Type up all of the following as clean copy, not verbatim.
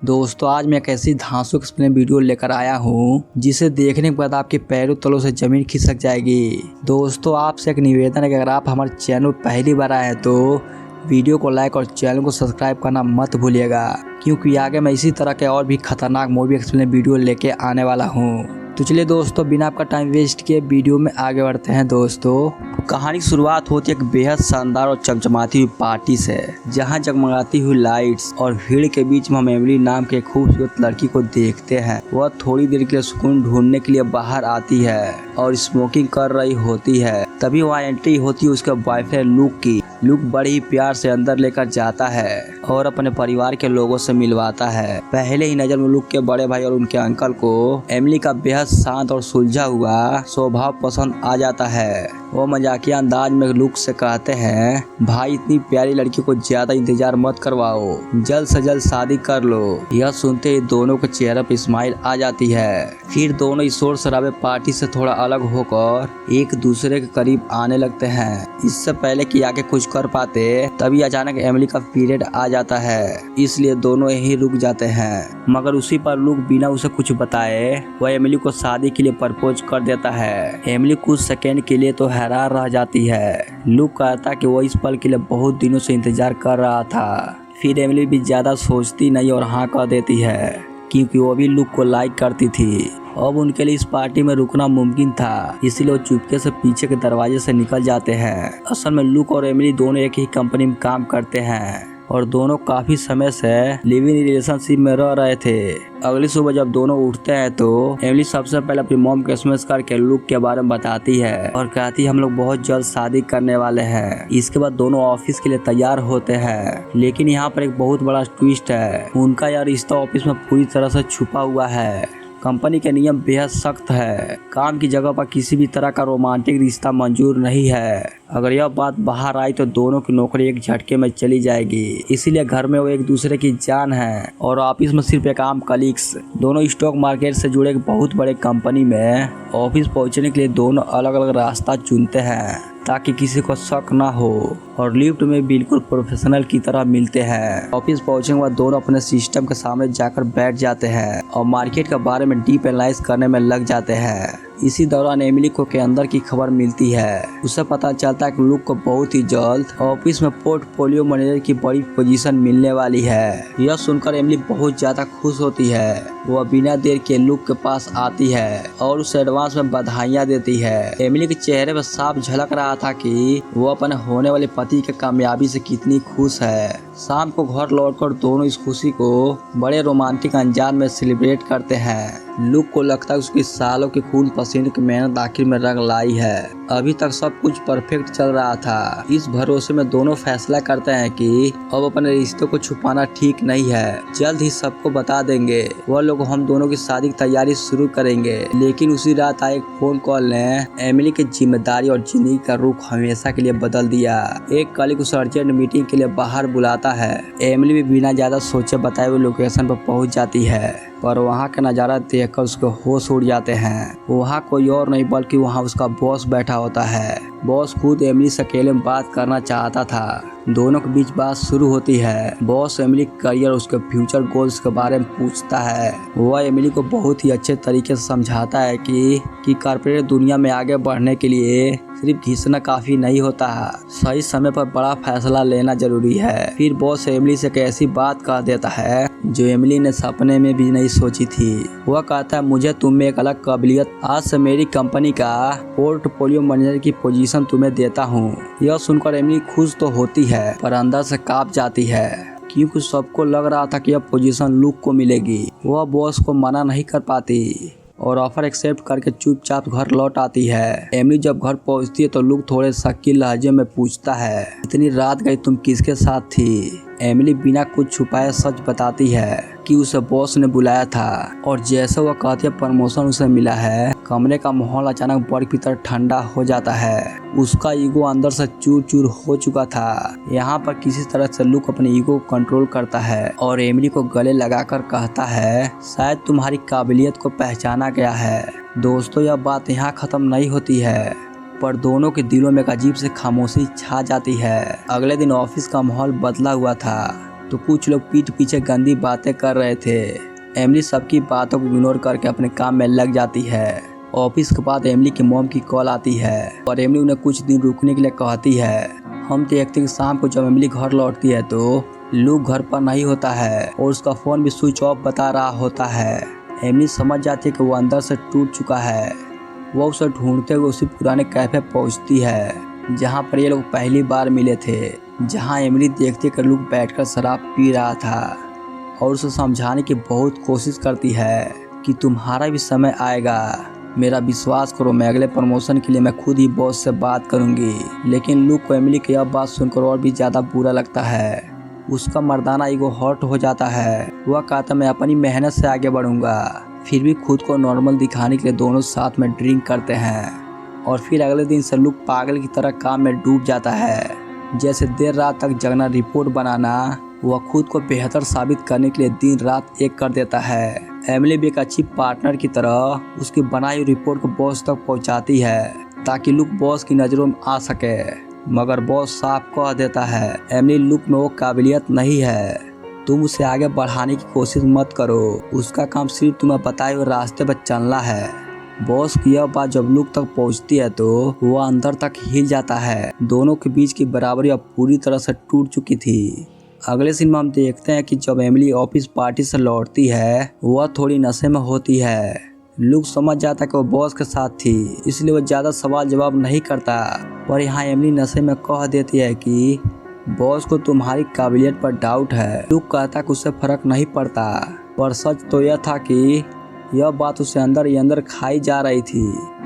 दोस्तों आज मैं एक ऐसी धांसू एक्सप्लेन वीडियो लेकर आया हूँ जिसे देखने के बाद आपके पैरों तलों से जमीन खिसक जाएगी। दोस्तों आपसे एक निवेदन है कि अगर आप हमारे चैनल पर पहली बार आए हैं तो वीडियो को लाइक और चैनल को सब्सक्राइब करना मत भूलिएगा, क्योंकि आगे मैं इसी तरह के और भी खतरनाक मूवी एक्सप्लेन वीडियो लेके आने वाला हूँ। तो चलिए दोस्तों बिना आपका टाइम वेस्ट किए वीडियो में आगे बढ़ते हैं। दोस्तों कहानी की शुरुआत होती है एक बेहद शानदार और चमचमाती हुई पार्टी से, जहां जगमगाती हुई लाइट्स और भीड़ के बीच में हम एमिली नाम के खूबसूरत लड़की को देखते हैं। वह थोड़ी देर के लिए सुकून ढूंढने के लिए बाहर आती है और स्मोकिंग कर रही होती है। तभी वहाँ एंट्री होती है उसके बॉयफ्रेंड लुक की। लुक बड़े ही प्यार से अंदर लेकर जाता है और अपने परिवार के लोगों से मिलवाता है। पहले ही नजर में लुक के बड़े भाई और उनके अंकल को एमिली का बेहद शांत और सुलझा हुआ स्वभाव पसंद आ जाता है। वो मजाकिया अंदाज में लुक से कहते हैं, भाई इतनी प्यारी लड़की को ज्यादा इंतजार मत करवाओ, जल्द से जल्द शादी कर लो। यह सुनते ही दोनों के चेहरे पर स्माइल आ जाती है। फिर दोनों इस शोर शराबे पार्टी से थोड़ा अलग होकर एक दूसरे के करीब आने लगते हैं। इससे पहले कि आगे कुछ कर पाते तभी अचानक एमिली का पीरियड आ जाता है, इसलिए दोनों यहीं रुक जाते हैं। मगर उसी पर लुक बिना उसे कुछ बताए वह एमिली को शादी के लिए प्रपोज कर देता है। एमिली कुछ सेकेंड के लिए तो हैरान रह जाती है। लुक कहता कि वो इस पल के लिए बहुत दिनों से इंतजार कर रहा था। फिर एमिली भी ज्यादा सोचती नहीं और हाँ कर देती है, क्योंकि वो भी लुक को लाइक करती थी। अब उनके लिए इस पार्टी में रुकना मुमकिन था, इसलिए वो चुपके से पीछे के दरवाजे से निकल जाते हैं। असल में लुक और एमिली दोनों एक ही कंपनी में काम करते हैं और दोनों काफी समय से लिविंग रिलेशनशिप में रह रहे थे। अगली सुबह जब दोनों उठते हैं तो एमिली सबसे पहले अपनी मॉम को एसएमएस करके लुक के बारे में बताती है और कहती है हम लोग बहुत जल्द शादी करने वाले हैं। इसके बाद दोनों ऑफिस के लिए तैयार होते हैं, लेकिन यहाँ पर एक बहुत बड़ा ट्विस्ट है। उनका यह रिश्ता ऑफिस में पूरी तरह से छुपा हुआ है। कंपनी के नियम बेहद सख्त है। काम की जगह पर किसी भी तरह का रोमांटिक रिश्ता मंजूर नहीं है। अगर यह बात बाहर आई तो दोनों की नौकरी एक झटके में चली जाएगी। इसीलिए घर में वो एक दूसरे की जान है और ऑफिस में सिर्फ एक आम कलीग्स। दोनों स्टॉक मार्केट से जुड़े एक बहुत बड़े कंपनी में ऑफिस पहुंचने के लिए दोनों अलग अलग रास्ता चुनते हैं ताकि किसी को शक ना हो, और लिफ्ट में बिल्कुल प्रोफेशनल की तरह मिलते हैं। ऑफिस पहुंचने के बाद दोनों अपने सिस्टम के सामने जाकर बैठ जाते हैं और मार्केट के बारे में डीप एनालाइज करने में लग जाते हैं। इसी दौरान एमिली को के अंदर की खबर मिलती है। उसे पता चलता है कि लुक को बहुत ही जल्द ऑफिस में पोर्टफोलियो मैनेजर की बड़ी पोजीशन मिलने वाली है। यह सुनकर एमिली बहुत ज्यादा खुश होती है। वह बिना देर के लुक के पास आती है और उसे एडवांस में बधाइयाँ देती है। एमिली के चेहरे पर साफ झलक रहा था कि वो अपने होने वाले पति के कामयाबी से कितनी खुश है। शाम को घर लौटकर दोनों इस खुशी को बड़े रोमांटिक अंदाज में सेलिब्रेट करते हैं। लुक को लगता है उसकी सालों की खून पसीने की मेहनत आखिर में रंग लाई है। अभी तक सब कुछ परफेक्ट चल रहा था। इस भरोसे में दोनों फैसला करते हैं कि अब अपने रिश्ते को छुपाना ठीक नहीं है, जल्द ही सबको बता देंगे। वह लोग हम दोनों की शादी की तैयारी शुरू करेंगे। लेकिन उसी रात आए एक फोन कॉल ने एमिली की जिम्मेदारी और जिंदगी का रुख हमेशा के लिए बदल दिया। एक कलीग उसे अर्जेंट मीटिंग के लिए बाहर बुलाता है। एमिली भी बिना ज्यादा सोचे बताए हुए लोकेशन पर पहुंच जाती है, पर वहाँ का नज़ारा देखकर उसके होश उड़ जाते हैं। वहाँ कोई और नहीं बल्कि वहाँ उसका बॉस बैठा होता है। बॉस खुद एमिली से अकेले में बात करना चाहता था। दोनों के बीच बात शुरू होती है। बॉस एमिली के करियर और उसके फ्यूचर गोल्स के बारे में पूछता है। वह एमिली को बहुत ही अच्छे तरीके से समझाता है कि कॉर्पोरेट दुनिया में आगे बढ़ने के लिए सिर्फ घिसना काफी नहीं होता, सही समय पर बड़ा फैसला लेना जरूरी है। फिर बॉस एमिली से एक ऐसी बात कह देता है जो एमिली ने सपने में भी नहीं सोची थी। वह कहता है मुझे तुम में एक अलग काबिलियत, आज से मेरी कंपनी का पोर्टफोलियो मैनेजर की पोजीशन तुम्हें देता हूँ। यह सुनकर एमिली खुश तो होती है पर अंदर से कांप जाती है, क्योंकि सबको लग रहा था कि यह पोजीशन लुक को मिलेगी। वह बॉस को मना नहीं कर पाती और ऑफर एक्सेप्ट करके चुपचाप घर लौट आती है। एमिली जब घर पहुंचती है तो लुक थोड़े शक की लहजे में पूछता है, इतनी रात गई तुम किसके साथ थी? एमिली बिना कुछ छुपाए सच बताती है कि उसे बॉस ने बुलाया था, और जैसे वह कहती है प्रमोशन उसे मिला है, कमरे का माहौल अचानक बर्फ की तरह ठंडा हो जाता है। उसका ईगो अंदर से चूर चूर हो चुका था। यहाँ पर किसी तरह से लुक अपने ईगो को कंट्रोल करता है और एमिली को गले लगाकर कहता है, शायद तुम्हारी काबिलियत को पहचाना गया है। दोस्तों यह बात यहाँ खत्म नहीं होती है, पर दोनों के दिलों में एक अजीब सी खामोशी छा जाती है। अगले दिन ऑफिस का माहौल बदला हुआ था। तो कुछ लोग पीठ पीछे गंदी बातें कर रहे थे। एमिली सबकी बातों को इग्नोर करके अपने काम में लग जाती है। ऑफिस के बाद एमिली की मॉम की कॉल आती है और एमिली उन्हें कुछ दिन रुकने के लिए कहती है। हम देखते हैं कि शाम को जब एमिली घर लौटती है तो लुक घर पर नहीं होता है और उसका फोन भी स्विच ऑफ बता रहा होता है। एमिली समझ जाती है कि वो अंदर से टूट चुका है। वो उसे ढूंढते हुए उसी पुराने कैफे पहुंचती है जहां पर ये लोग पहली बार मिले थे, जहां एमिली देखती है कि लुक बैठकर शराब पी रहा था और उसे समझाने की बहुत कोशिश करती है कि तुम्हारा भी समय आएगा, मेरा विश्वास करो, मैं अगले प्रमोशन के लिए मैं खुद ही बॉस से बात करूंगी। लेकिन लुक को एमिली की यह बात सुनकर और भी ज़्यादा बुरा लगता है। उसका मर्दाना ईगो हर्ट हो जाता है। वह कहता मैं अपनी मेहनत से आगे बढ़ूंगा। फिर भी खुद को नॉर्मल दिखाने के लिए दोनों साथ में ड्रिंक करते हैं और फिर अगले दिन से लुक पागल की तरह काम में डूब जाता है। जैसे देर रात तक जगना, रिपोर्ट बनाना, वह खुद को बेहतर साबित करने के लिए दिन रात एक कर देता है। एमिली भी एक अच्छी पार्टनर की तरह उसकी बनाई हुई रिपोर्ट को बॉस तक पहुंचाती है ताकि लुक बॉस की नज़रों में आ सके, मगर बॉस साफ कह देता है एमिली लुक में वो काबिलियत नहीं है, तुम उसे आगे बढ़ाने की कोशिश मत करो, उसका काम सिर्फ तुम्हें बताए हुए रास्ते पर चलना है। बॉस की यह बात जब लुक तक पहुंचती है तो वह अंदर तक हिल जाता है। दोनों के बीच की बराबरी अब पूरी तरह से टूट चुकी थी। अगले सीन में हम देखते हैं कि जब एमिली ऑफिस पार्टी से लौटती है वह थोड़ी नशे में होती है। लुक समझ जाता है कि वो बॉस के साथ थी, इसलिए वह ज़्यादा सवाल जवाब नहीं करता। पर यहाँ एमिली नशे में कह देती है कि बॉस को तुम्हारी काबिलियत पर डाउट है। लुक कहता कि उससे फर्क नहीं पड़ता, पर सच तो यह था कि यह बात उसे अंदर ही अंदर खाई जा रही थी।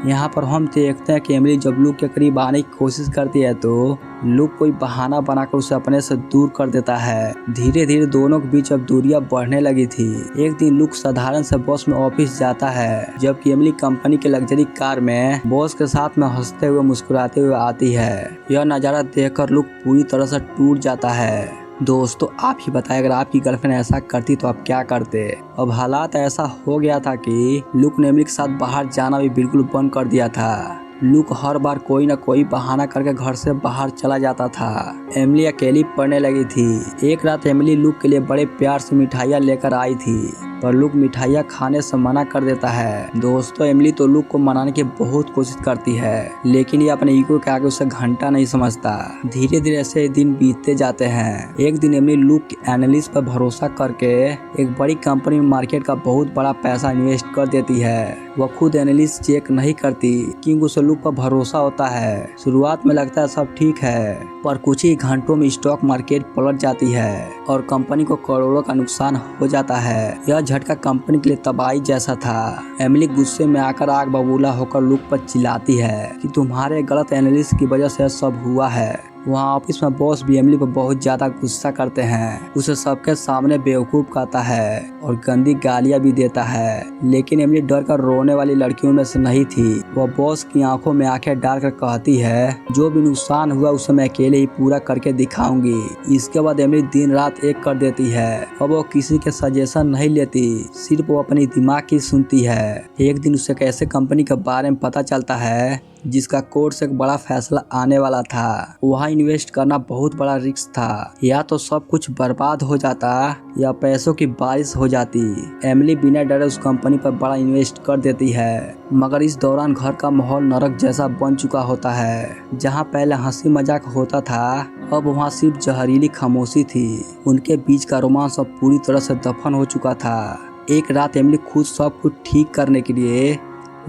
यहाँ पर हम देखते हैं कि एमिली जब लुक के करीब आने की कोशिश करती है तो लुक कोई बहाना बनाकर उसे अपने से दूर कर देता है। धीरे धीरे दोनों के बीच अब दूरियां बढ़ने लगी थी। एक दिन लुक साधारण से बॉस में ऑफिस जाता है, जबकि एमिली कंपनी के लग्जरी कार में बॉस के साथ में हंसते हुए मुस्कुराते हुए आती है। यह नज़ारा देखकर लुक पूरी तरह से टूट जाता है। दोस्तों आप ही बताएं, अगर आपकी गर्लफ्रेंड ऐसा करती तो आप क्या करते। अब हालात ऐसा हो गया था कि लुक ने एमिली के साथ बाहर जाना भी बिल्कुल बंद कर दिया था। लुक हर बार कोई न कोई बहाना करके घर से बाहर चला जाता था। एमिली अकेली पढ़ने लगी थी। एक रात एमिली लुक के लिए बड़े प्यार से मिठाइयाँ लेकर आई थी, पर लुक मिठाइयाँ खाने से मना कर देता है। दोस्तों एमिली तो लुक को मनाने की बहुत कोशिश करती है, लेकिन ये अपने ईगो के आगे उसे घंटा नहीं समझता। धीरे धीरे ऐसे दिन बीतते जाते हैं। एक दिन एमिली लुक के एनालिस्ट पर भरोसा करके एक बड़ी कंपनी में मार्केट का बहुत बड़ा पैसा इन्वेस्ट कर देती है। वह खुद एनालिस्ट चेक नहीं करती क्योंकि उसे लुक पर भरोसा होता है। शुरुआत में लगता है सब ठीक है, पर कुछ ही घंटों में स्टॉक मार्केट पलट जाती है और कंपनी को करोड़ों का नुकसान हो जाता है। यह झटका कंपनी के लिए तबाही जैसा था। एमिली गुस्से में आकर आग बबूला होकर लुक पर चिल्लाती है कि तुम्हारे गलत एनालिस्ट की वजह से सब हुआ है। वहाँ ऑफिस में बॉस भी एमिली पर बहुत ज्यादा गुस्सा करते हैं। उसे सबके सामने बेवकूफ कहता है और गंदी गालियाँ भी देता है, लेकिन एमिली डर कर रोने वाली लड़कियों में से नहीं थी। वह बॉस की आंखों में आंखें डालकर कहती है जो भी नुकसान हुआ उसे मैं अकेले ही पूरा करके दिखाऊंगी। इसके बाद एमिली दिन रात एक कर देती है। अब वो किसी के सजेशन नहीं लेती, सिर्फ वो अपनी दिमाग की सुनती है। एक दिन उसे एक ऐसे कंपनी के बारे में पता चलता है जिसका कोर्ट से एक बड़ा फैसला आने वाला था। वहाँ इन्वेस्ट करना बहुत बड़ा रिस्क था, या तो सब कुछ बर्बाद हो जाता या पैसों की बारिश हो जाती। एमिली बिना डरे उस कंपनी पर बड़ा इन्वेस्ट कर देती है, मगर इस दौरान घर का माहौल नरक जैसा बन चुका होता है। जहाँ पहले हंसी मजाक होता था अब वहाँ सिर्फ जहरीली खामोशी थी। उनके बीच का रोमांस अब पूरी तरह से दफन हो चुका था। एक रात एमिली खुद सब कुछ ठीक करने के लिए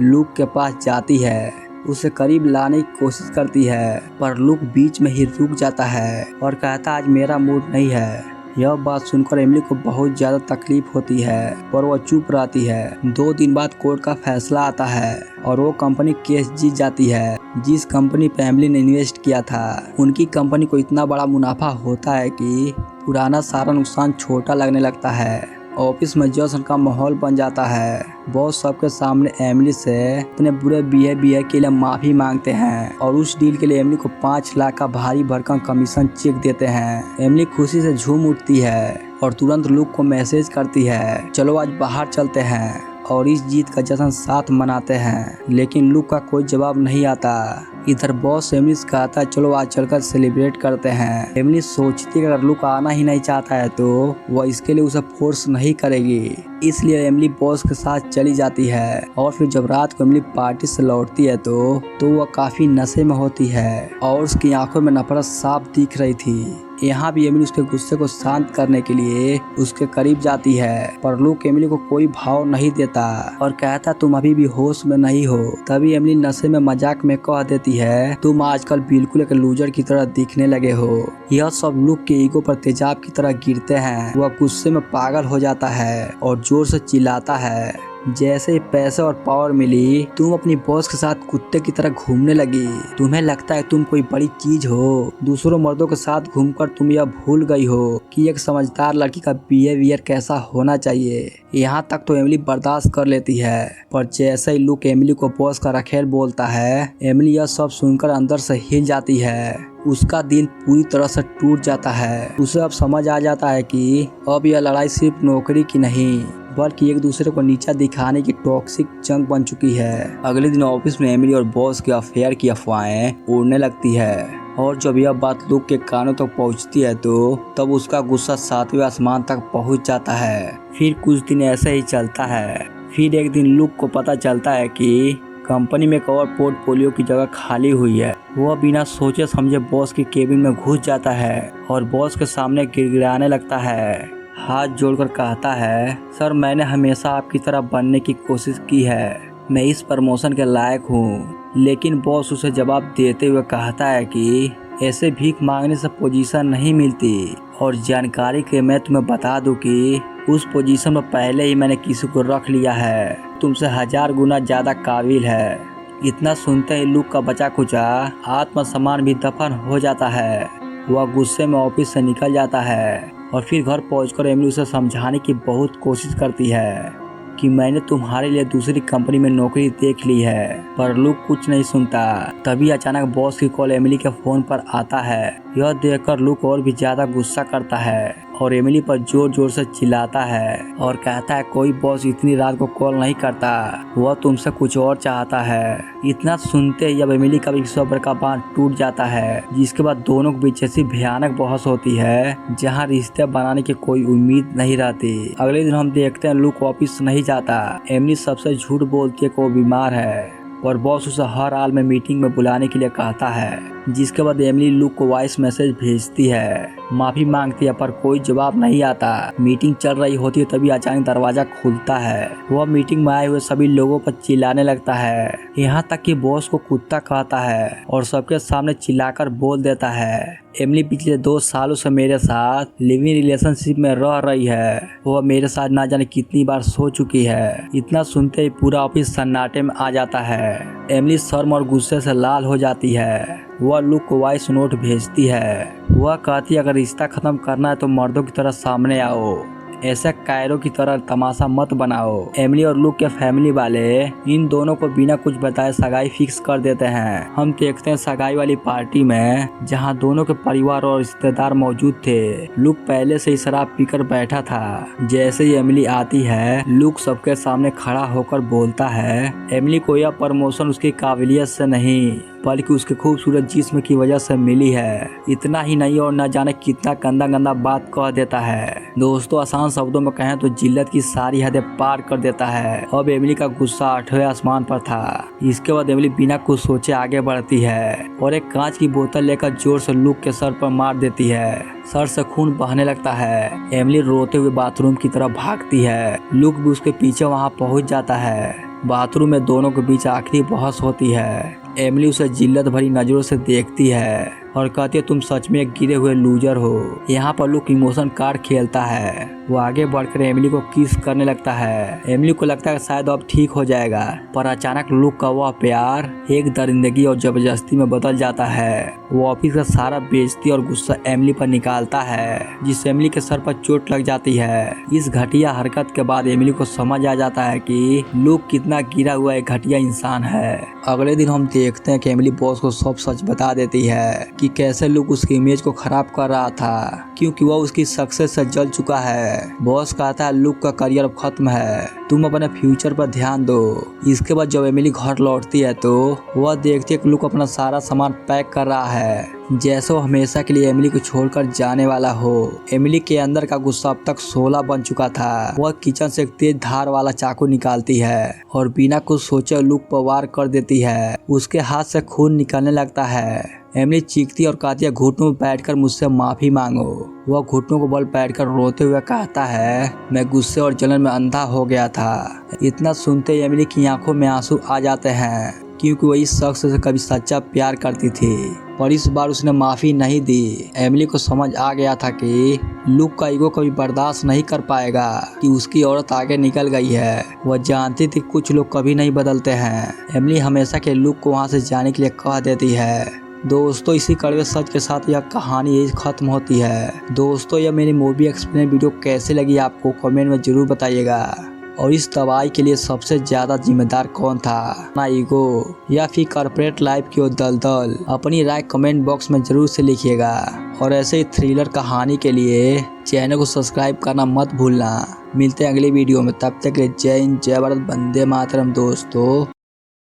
लुक के पास जाती है, उसे करीब लाने की कोशिश करती है, पर लुक बीच में ही रुक जाता है और कहता आज मेरा मूड नहीं है। यह बात सुनकर एमिली को बहुत ज्यादा तकलीफ होती है, पर वह चुप रहती है। 2 दिन बाद कोर्ट का फैसला आता है और वो कंपनी केस जीत जाती है। जिस कंपनी पे एमिली ने इन्वेस्ट किया था उनकी कंपनी को इतना बड़ा मुनाफा होता है कि पुराना सारा नुकसान छोटा लगने लगता है। ऑफिस में जश्न का माहौल बन जाता है। बॉस सबके सामने एमिली से अपने बुरे बिहेवियर के लिए माफी मांगते हैं और उस डील के लिए एमिली को 5 लाख का भारी भरकम कमीशन चेक देते हैं। एमिली खुशी से झूम उठती है और तुरंत लुक को मैसेज करती है चलो आज बाहर चलते हैं और इस जीत का जश्न साथ मनाते हैं। लेकिन लुक का कोई जवाब नहीं आता। इधर बॉस एमिली से कहता है चलो आज चलकर सेलिब्रेट करते हैं। एमिली सोचती है कि अगर लुक आना ही नहीं चाहता है तो वह इसके लिए उसे फोर्स नहीं करेगी, इसलिए एमिली बॉस के साथ चली जाती है। और फिर जब रात को एमिली पार्टी से लौटती है तो वह काफी नशे में होती है और उसकी आंखों में नफरत साफ दिख रही थी। यहाँ भी एमिली उसके गुस्से को शांत करने के लिए उसके करीब जाती है, पर लुक एमिली को कोई भाव नहीं देता और कहता तुम अभी भी होश में नहीं हो। तभी एमिली नशे में मजाक में कह देती है तुम आजकल बिल्कुल एक लूजर की तरह दिखने लगे हो। यह सब लुक के ईगो पर तेजाब की तरह गिरते हैं। वह गुस्से में पागल हो जाता है और जोर से चिल्लाता है जैसे ही पैसे और पावर मिली तुम अपनी बॉस के साथ कुत्ते की तरह घूमने लगी। तुम्हें लगता है तुम कोई बड़ी चीज हो। दूसरों मर्दों के साथ घूमकर तुम यह भूल गई हो कि एक समझदार लड़की का बिहेवियर कैसा होना चाहिए। यहाँ तक तो एमिली बर्दाश्त कर लेती है, पर जैसे ही लुक एमिली को बॉस का रखेल बोलता है एमिली यह सब सुनकर अंदर से हिल जाती है। उसका दिल पूरी तरह से टूट जाता है। उसे अब समझ आ जाता है कि अब यह लड़ाई सिर्फ नौकरी की नहीं बल्कि एक दूसरे को नीचा दिखाने की टॉक्सिक जंग बन चुकी है। अगले दिन ऑफिस में एमिली और बॉस के अफेयर की अफवाहें उड़ने लगती है और जब यह बात लुक के कानों तक पहुंचती है तो तब उसका गुस्सा 7वें आसमान तक पहुंच जाता है। फिर कुछ दिन ऐसे ही चलता है। फिर एक दिन लुक को पता चलता है कि कंपनी में एक और पोर्टफोलियो की जगह खाली हुई है। वह बिना सोचे समझे बॉस के केबिन में घुस जाता है और बॉस के सामने गिड़गिड़ाने लगता है। हाथ जोड़कर कहता है सर मैंने हमेशा आपकी तरह बनने की कोशिश की है, मैं इस प्रमोशन के लायक हूँ। लेकिन बॉस उसे जवाब देते हुए कहता है कि ऐसे भीख मांगने से पोजीशन नहीं मिलती और जानकारी के मैं तुम्हें बता दूं कि उस पोजीशन में पहले ही मैंने किसी को रख लिया है, तुमसे 1000 गुना ज्यादा काबिल है। इतना सुनते ही लुक का बचा कुचा आत्मसम्मान भी दफन हो जाता है। वह गुस्से में ऑफिस से निकल जाता है और फिर घर पहुंचकर एमिली उसे समझाने की बहुत कोशिश करती है कि मैंने तुम्हारे लिए दूसरी कंपनी में नौकरी देख ली है, पर लुक कुछ नहीं सुनता। तभी अचानक बॉस की कॉल एमिली के फोन पर आता है। यह देखकर लुक और भी ज्यादा गुस्सा करता है और एमिली पर जोर जोर से चिल्लाता है और कहता है कोई बॉस इतनी रात को कॉल नहीं करता, वह तुमसे कुछ और चाहता है। इतना सुनते ही अब एमिली का भी सब्र का बांध टूट जाता है, जिसके बाद दोनों के बीच ऐसी भयानक बहस होती है जहाँ रिश्ते बनाने की कोई उम्मीद नहीं रहती। अगले दिन हम देखते हैं लुक ऑफिस नहीं जाता। एमिली सबसे झूठ बोलती है कि वो बीमार है और बॉस उसे हर हाल में मीटिंग में बुलाने के लिए कहता है, जिसके बाद एमिली लुक को वॉइस मैसेज भेजती है, माफी मांगती है पर कोई जवाब नहीं आता। मीटिंग चल रही होती है तभी अचानक दरवाजा खुलता है। वह मीटिंग में आए हुए सभी लोगों पर चिल्लाने लगता है, यहाँ तक कि बॉस को कुत्ता कहता है और सबके सामने चिल्लाकर बोल देता है एमिली पिछले 2 सालों से मेरे साथ लिविंग रिलेशनशिप में रह रही है, वह मेरे साथ ना जाने कितनी बार सो चुकी है। इतना सुनते ही पूरा ऑफिस सन्नाटे में आ जाता है। एमिली शर्म और गुस्से से लाल हो जाती है। वह लुक को वॉइस नोट भेजती है। वह कहती है अगर रिश्ता खत्म करना है तो मर्दों की तरह सामने आओ, ऐसे कायरों की तरह तमाशा मत बनाओ। एमिली और लुक के फैमिली वाले इन दोनों को बिना कुछ बताए सगाई फिक्स कर देते हैं। हम देखते हैं सगाई वाली पार्टी में जहां दोनों के परिवार और रिश्तेदार मौजूद थे। लुक पहले से ही शराब पीकर बैठा था। जैसे ही एमिली आती है लुक सबके सामने खड़ा होकर बोलता है एमिली को यह प्रमोशन उसकी काबिलियत से नहीं बल्कि उसके खूबसूरत जिस्म की वजह से मिली है। इतना ही नहीं और न जाने कितना गंदा गंदा बात कह देता है। दोस्तों आसान शब्दों में कहें तो जिल्लत की सारी हदें पार कर देता है। अब एमिली का गुस्सा 8वें आसमान पर था। इसके बाद एमिली बिना कुछ सोचे आगे बढ़ती है और एक कांच की बोतल लेकर जोर से लुक के सर पर मार देती है। सर से खून बहने लगता है। एमिली रोते हुए बाथरूम की तरफ भागती है। लुक भी उसके पीछे वहां पहुंच जाता है। बाथरूम में दोनों के बीच आखिरी बहस होती है। एमिली उसे जिल्लत भरी नजरों से देखती है और कहती है तुम सच में एक गिरे हुए लूजर हो। यहाँ पर लुक इमोशन कार्ड खेलता है। वो आगे बढ़कर एमिली को किस करने लगता है। एमिली को लगता है शायद अब ठीक हो जाएगा, पर अचानक लुक का वह प्यार एक दरिंदगी और जबरदस्ती में बदल जाता है। वो ऑफिस का सारा बेइज्जती और गुस्सा एमिली पर निकालता है, जिससे एमिली के सर पर चोट लग जाती है। इस घटिया हरकत के बाद एमिली को समझ आ जाता है कि लुक कितना गिरा हुआ एक घटिया इंसान है। अगले दिन हम देखते हैं कि एमिली बॉस को सब सच बता देती है कि कि कैसे लुक उसकी इमेज को खराब कर रहा था, क्योंकि वह उसकी सक्सेस से जल चुका है। बॉस कहता है लुक का करियर अब खत्म है, तुम अपने फ्यूचर पर ध्यान दो। इसके बाद जब एमिली घर लौटती है तो वह देखती है कि लुक अपना सारा सामान पैक कर रहा है, जैसे वो हमेशा के लिए एमिली को छोड़कर जाने वाला हो। एमिली के अंदर का गुस्सा अब तक 16 बन चुका था। वह किचन से एक तेज धार वाला चाकू निकालती है और बिना कुछ सोचे लुक पर वार कर देती है। उसके हाथ से खून निकलने लगता है। एमिली चीखती और कहती है घुटनों में बैठकर मुझसे माफी मांगो। वह घुटनों को बल बैठकर रोते हुए कहता है मैं गुस्से और जलन में अंधा हो गया था। इतना सुनते ही एमिली की आंखों में आंसू आ जाते हैं, क्योंकि वह इस शख्स से कभी सच्चा प्यार करती थी, पर इस बार उसने माफी नहीं दी। एमिली को समझ आ गया था कि लुक का ईगो कभी बर्दाश्त नहीं कर पाएगा कि उसकी औरत आगे निकल गई है। वह जानती थी कुछ लोग कभी नहीं बदलते हैं। एमिली हमेशा के लुक को वहां से जाने के लिए कह देती है। दोस्तों, इसी कड़वे सच के साथ यह कहानी यही खत्म होती है। दोस्तों, यह मेरी मूवी एक्सप्लेन वीडियो कैसे लगी आपको कमेंट में जरूर बताइएगा। और इस तबाही के लिए सबसे ज्यादा जिम्मेदार कौन था, ना ईगो या फिर कॉर्पोरेट लाइफ की दलदल? अपनी राय कमेंट बॉक्स में जरूर से लिखिएगा। और ऐसे ही थ्रिलर कहानी के लिए चैनल को सब्सक्राइब करना मत भूलना। मिलते हैं अगली वीडियो में, तब तक के लिए जय हिंद, जय भारत, वंदे मातरम दोस्तों।